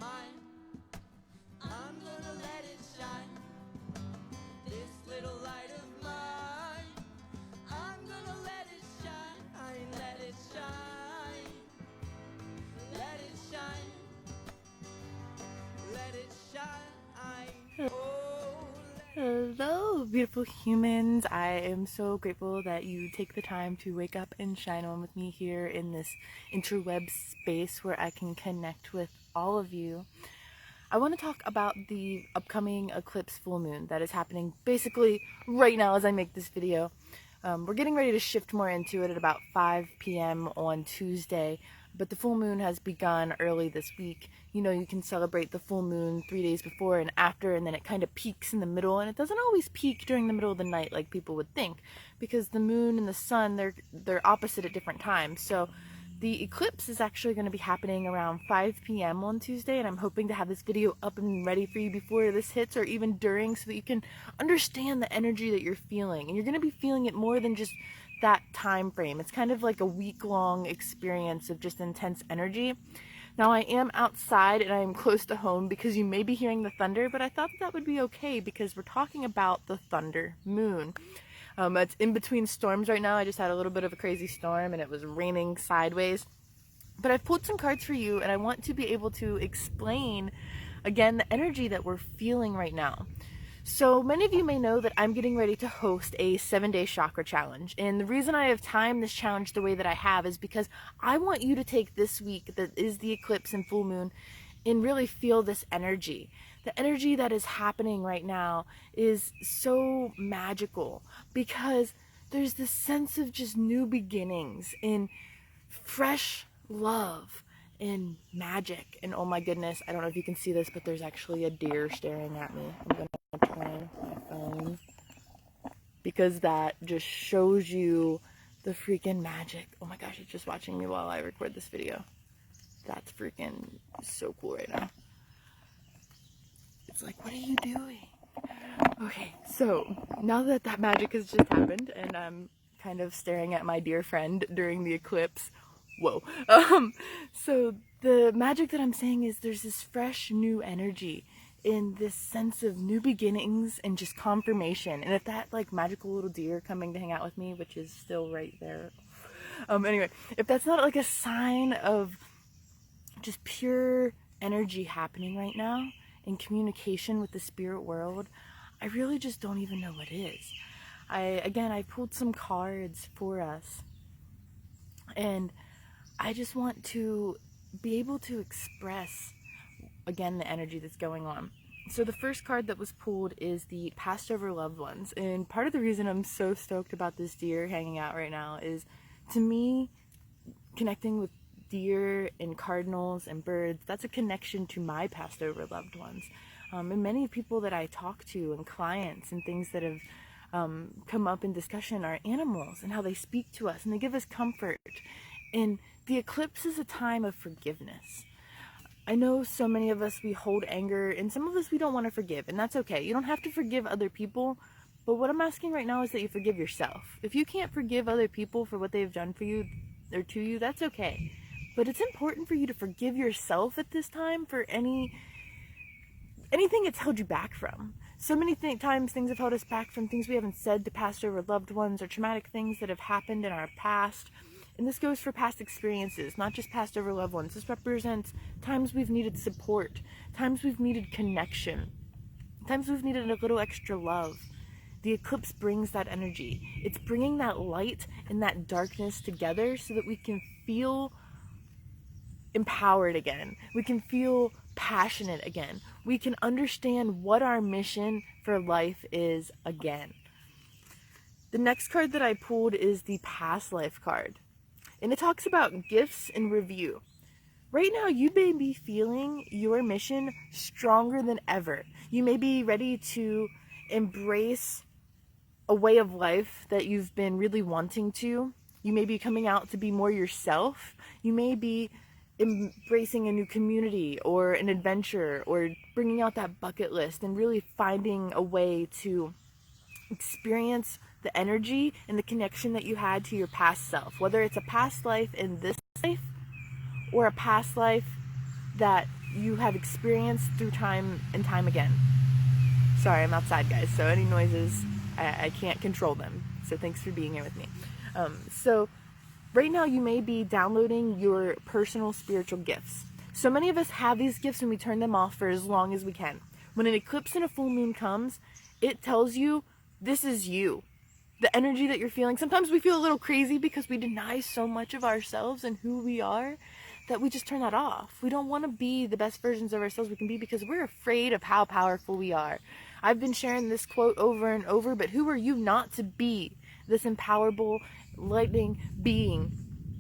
mine. I'm gonna let it shine. This little light of mine. I'm gonna let it shine. Let it shine. Let it shine. Let it shine. Oh, hello, beautiful humans. I am so grateful that you take the time to wake up and shine on with me here in this interweb space where I can connect with all of you. I want to talk about the upcoming eclipse full moon that is happening basically right now as I make this video. We're getting ready to shift more into it at about 5 p.m. on Tuesday, but the full moon has begun early this week. You know, you can celebrate the full moon 3 days before and after, and then it kind of peaks in the middle, and it doesn't always peak during the middle of the night like people would think, because the moon and the sun, they're opposite at different times. So the eclipse is actually going to be happening around 5 p.m. on Tuesday, and I'm hoping to have this video up and ready for you before this hits or even during, so that you can understand the energy that you're feeling. And you're going to be feeling it more than just that time frame. It's kind of like a week-long experience of just intense energy. Now, I am outside and I am close to home because you may be hearing the thunder, but I thought that would be okay because we're talking about the thunder moon. It's in between storms right now. I just had a little bit of a crazy storm and it was raining sideways. But I've pulled some cards for you and I want to be able to explain, again, the energy that we're feeling right now. So many of you may know that I'm getting ready to host a 7-day chakra challenge. And the reason I have timed this challenge the way that I have is because I want you to take this week that is the eclipse and full moon and really feel this energy. The energy that is happening right now is so magical because there's this sense of just new beginnings and fresh love and magic. And oh my goodness, I don't know if you can see this, but there's actually a deer staring at me. I'm gonna turn my phone because that just shows you the freaking magic. Oh my gosh, it's just watching me while I record this video. That's freaking so cool right now. It's like, what are you doing? Okay, so now that that magic has just happened and I'm kind of staring at my dear friend during the eclipse, whoa. So the magic that I'm saying is there's this fresh new energy in this sense of new beginnings and just confirmation. And if that like magical little deer coming to hang out with me, which is still right there, anyway, if that's not like a sign of just pure energy happening right now in communication with the spirit world, I really just don't even know what is. I pulled some cards for us and I just want to be able to express again the energy that's going on. So the first card that was pulled is the passed over loved ones, and part of the reason I'm so stoked about this deer hanging out right now is, to me, connecting with deer and cardinals and birds, that's a connection to my passed over loved ones. And many people that I talk to and clients and things that have come up in discussion are animals and how they speak to us and they give us comfort. And the eclipse is a time of forgiveness. I know so many of us, we hold anger, and some of us we don't want to forgive, and that's okay. You don't have to forgive other people, but what I'm asking right now is that you forgive yourself. If you can't forgive other people for what they've done for you or to you, that's okay. But it's important for you to forgive yourself at this time for anything it's held you back from. So many times things have held us back from things we haven't said to passed over loved ones or traumatic things that have happened in our past. And this goes for past experiences, not just passed over loved ones. This represents times we've needed support, times we've needed connection, times we've needed a little extra love. The eclipse brings that energy. It's bringing that light and that darkness together so that we can feel empowered again. We can feel passionate again. We can understand what our mission for life is again. The next card that I pulled is the past life card. And it talks about gifts and review. Right now, you may be feeling your mission stronger than ever. You may be ready to embrace a way of life that you've been really wanting to. You may be coming out to be more yourself. You may be embracing a new community or an adventure or bringing out that bucket list and really finding a way to experience the energy and the connection that you had to your past self, whether it's a past life in this life or a past life that you have experienced through time and time again. Sorry, I'm outside, guys, so any noises, I can't control them. So thanks for being here with me. So right now you may be downloading your personal spiritual gifts. So many of us have these gifts and we turn them off for as long as we can. When an eclipse and a full moon comes, it tells you this is you. The energy that you're feeling. Sometimes we feel a little crazy because we deny so much of ourselves and who we are that we just turn that off. We don't want to be the best versions of ourselves we can be because we're afraid of how powerful we are. I've been sharing this quote over and over, but who are you not to be this empowerable, lightning being?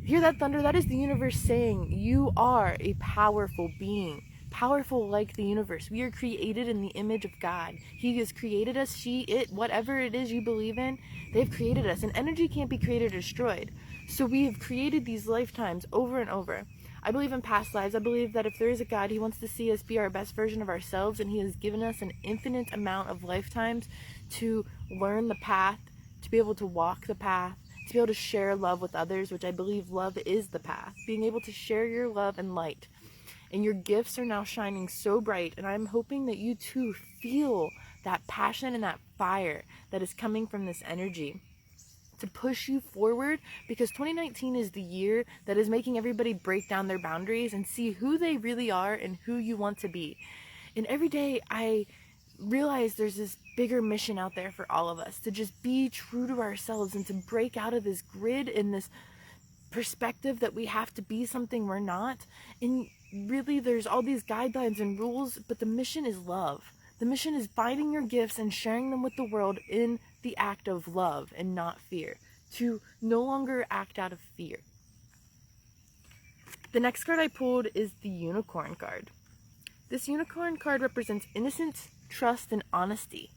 Hear that thunder? That is the universe saying you are a powerful being. Powerful like the universe. We are created in the image of God. He has created us, she, it, whatever it is you believe in, they've created us. And energy can't be created or destroyed. So we have created these lifetimes over and over. I believe in past lives. I believe that if there is a God, he wants to see us be our best version of ourselves, and he has given us an infinite amount of lifetimes to learn the path, to be able to walk the path, to be able to share love with others, which I believe love is the path. Being able to share your love and light. And your gifts are now shining so bright, and I'm hoping that you too feel that passion and that fire that is coming from this energy to push you forward, because 2019 is the year that is making everybody break down their boundaries and see who they really are and who you want to be. And every day I realize there's this bigger mission out there for all of us, to just be true to ourselves and to break out of this grid and this perspective that we have to be something we're not. And really there's all these guidelines and rules, but the mission is love. The mission is finding your gifts and sharing them with the world in the act of love and not fear, to no longer act out of fear. The next card I pulled is the Unicorn card. This Unicorn card represents innocence, trust, and honesty.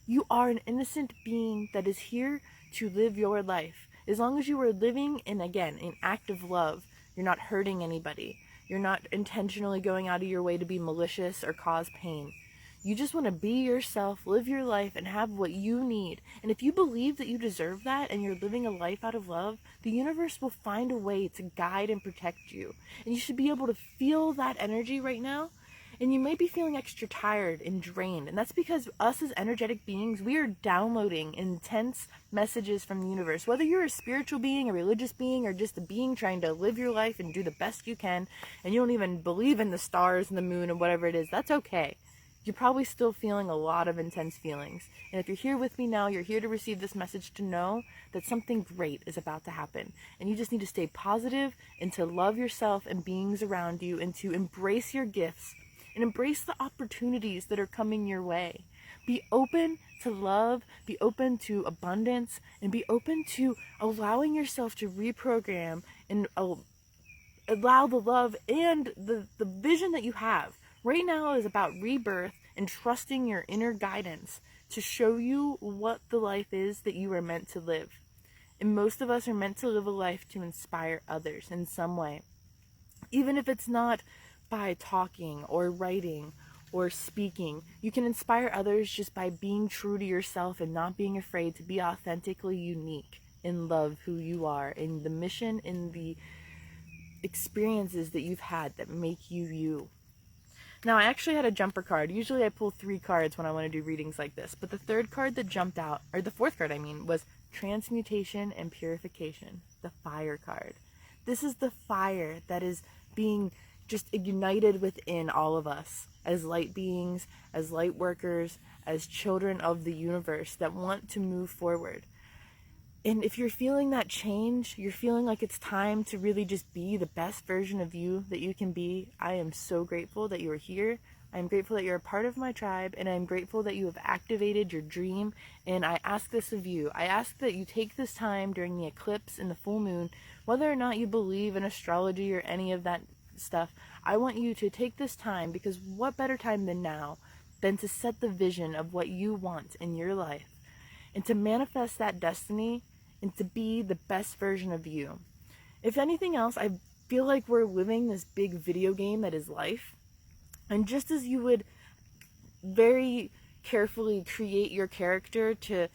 You are an innocent being that is here to live your life. As long as you are living in, again, an act of love, you're not hurting anybody. You're not intentionally going out of your way to be malicious or cause pain. You just want to be yourself, live your life, and have what you need. And if you believe that you deserve that and you're living a life out of love, the universe will find a way to guide and protect you. And you should be able to feel that energy right now. And you may be feeling extra tired and drained. And that's because us as energetic beings, we are downloading intense messages from the universe. Whether you're a spiritual being, a religious being, or just a being trying to live your life and do the best you can, and you don't even believe in the stars and the moon and whatever it is, that's okay. You're probably still feeling a lot of intense feelings. And if you're here with me now, you're here to receive this message to know that something great is about to happen. And you just need to stay positive and to love yourself and beings around you and to embrace your gifts and embrace the opportunities that are coming your way. Be open to love, be open to abundance, and be open to allowing yourself to reprogram and allow the love and the vision that you have. Right now is about rebirth and trusting your inner guidance to show you what the life is that you are meant to live. And most of us are meant to live a life to inspire others in some way. Even if it's not by talking or writing or speaking, you can inspire others just by being true to yourself and not being afraid to be authentically unique and love who you are and the mission and the experiences that you've had that make you you. Now, I actually had a jumper card. Usually I pull 3 cards when I want to do readings like this, but the third card that jumped out, or the fourth card I mean, was Transmutation and Purification, the Fire card. This is the fire that is being just ignited within all of us as light beings, as light workers, as children of the universe that want to move forward. And if you're feeling that change, you're feeling like it's time to really just be the best version of you that you can be, I am so grateful that you are here. I'm grateful that you're a part of my tribe, and I'm grateful that you have activated your dream. And I ask this of you. I ask that you take this time during the eclipse and the full moon, whether or not you believe in astrology or any of that stuff, I want you to take this time, because what better time than now than to set the vision of what you want in your life and to manifest that destiny and to be the best version of you. If anything else, I feel like we're living this big video game that is life. And just as you would very carefully create your character to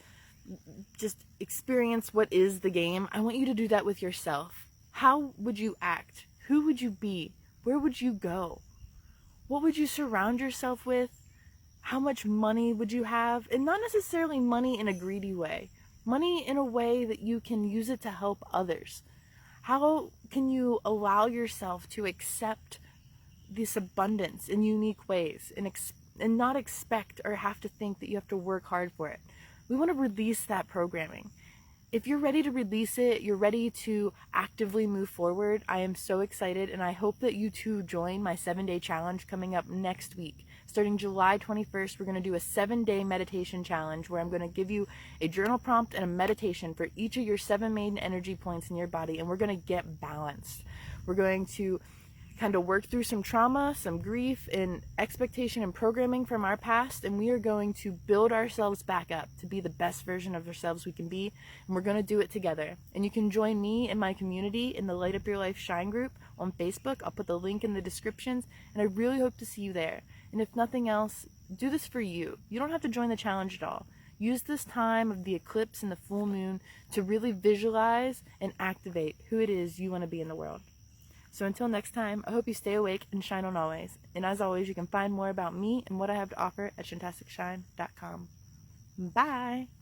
just experience what is the game, I want you to do that with yourself. How would you act? Who would you be? Where would you go? What would you surround yourself with? How much money would you have? And not necessarily money in a greedy way. Money in a way that you can use it to help others. How can you allow yourself to accept this abundance in unique ways and not expect or have to think that you have to work hard for it? We want to release that programming. If you're ready to release it, you're ready to actively move forward, I am so excited, and I hope that you too join my 7-day challenge coming up next week. Starting July 21st, we're going to do a 7-day meditation challenge where I'm going to give you a journal prompt and a meditation for each of your 7 main energy points in your body, and we're going to get balanced. We're going to kind of work through some trauma, some grief, and expectation and programming from our past, and we are going to build ourselves back up to be the best version of ourselves we can be, and we're going to do it together. And you can join me in my community in the Light Up Your Life Shine group on Facebook. I'll put the link in the descriptions, and I really hope to see you there. And if nothing else, do this for you. You don't have to join the challenge at all. Use this time of the eclipse and the full moon to really visualize and activate who it is you want to be in the world. So until next time, I hope you stay awake and shine on always. And as always, you can find more about me and what I have to offer at shantasticshine.com. Bye!